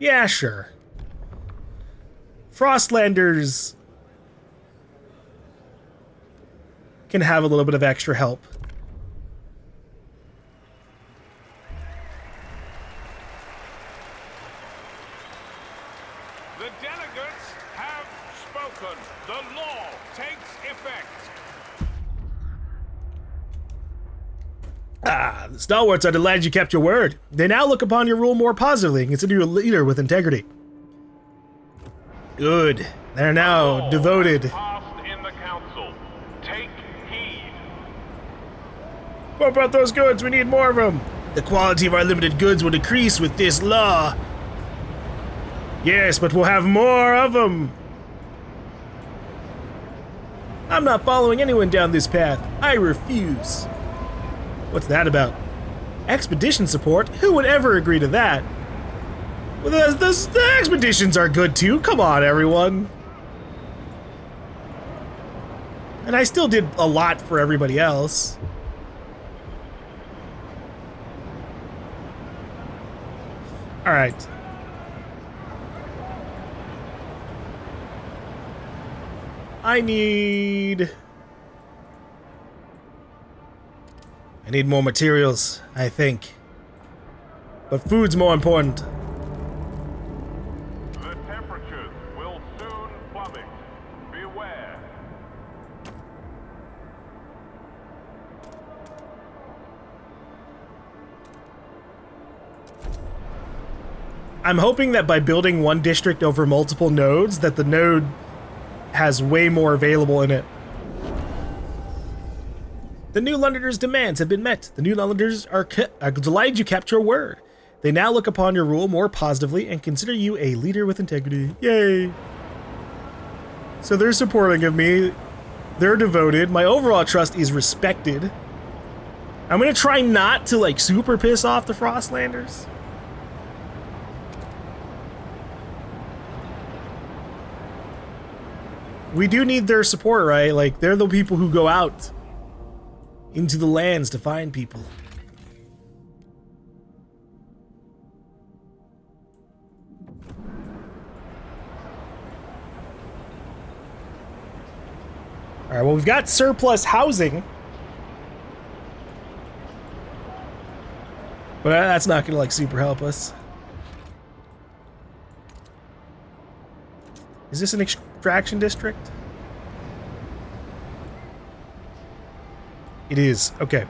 Yeah, sure. Frostlanders can have a little bit of extra help. The delegates have spoken. The law takes effect. Ah, the stalwarts are delighted you kept your word. They now look upon your rule more positively and consider you a leader with integrity. Good. They're now devoted. Passed in the council. Take heed. What about those goods? We need more of them. The quality of our limited goods will decrease with this law. Yes, but we'll have more of them. I'm not following anyone down this path. I refuse. What's that about? Expedition support? Who would ever agree to that? Well, the expeditions are good too. Come on, everyone. And I still did a lot for everybody else. All right. I need more materials, I think. But food's more important. The temperatures will soon plummet. Beware. I'm hoping that by building one district over multiple nodes, that the node has way more available in it. The New Londoners' demands have been met. The New Londoners are delighted you kept your word. They now look upon your rule more positively and consider you a leader with integrity. Yay! So they're supporting of me. They're devoted. My overall trust is respected. I'm gonna try not to like super piss off the Frostlanders. We do need their support, right? Like, they're the people who go out into the lands to find people. All right, well, we've got surplus housing. But that's not gonna, like, super help us. Is this an extraction district? It is. Okay.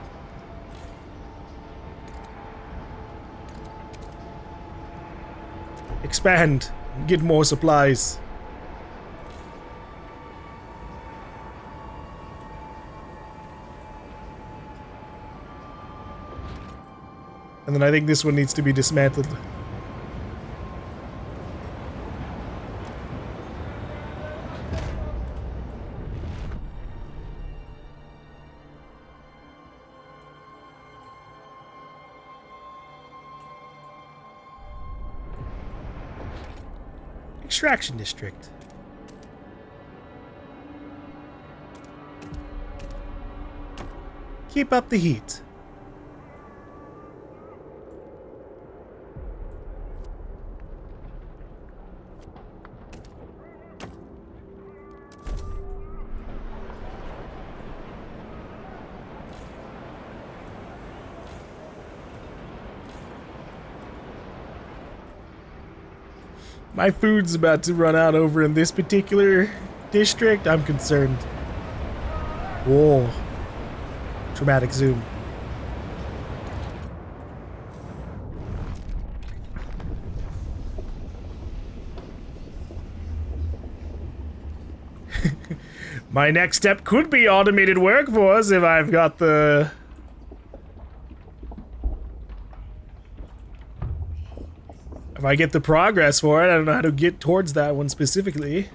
Expand. Get more supplies. And then I think this one needs to be dismantled. Extraction district. Keep up the heat. My food's about to run out over in this particular district. I'm concerned. Whoa. Dramatic zoom. My next step could be automated workforce if I've got the... If I get the progress for it. I don't know how to get towards that one specifically.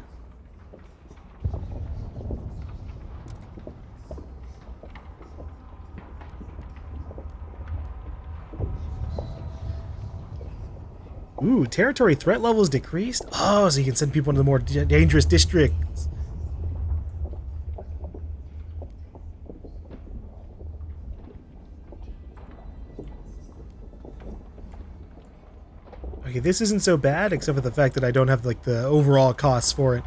Ooh, territory threat levels decreased? Oh, so you can send people into the more dangerous districts. Okay, this isn't so bad, except for the fact that I don't have, like, the overall costs for it.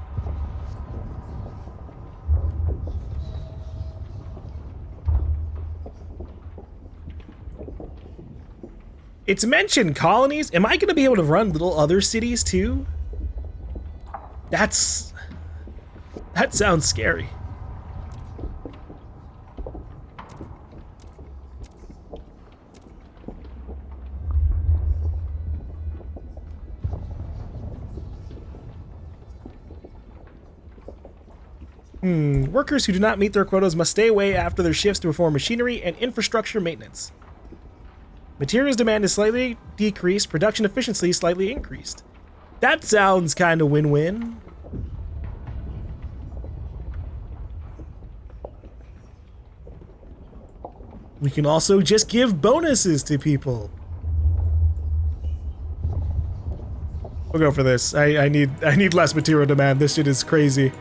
It's mentioned colonies. Am I going to be able to run little other cities, too? That sounds scary. Workers who do not meet their quotas must stay away after their shifts to perform machinery and infrastructure maintenance. Materials demand is slightly decreased, production efficiency slightly increased. That sounds kind of win-win. We can also just give bonuses to people. We'll go for this. I need less material demand. This shit is crazy.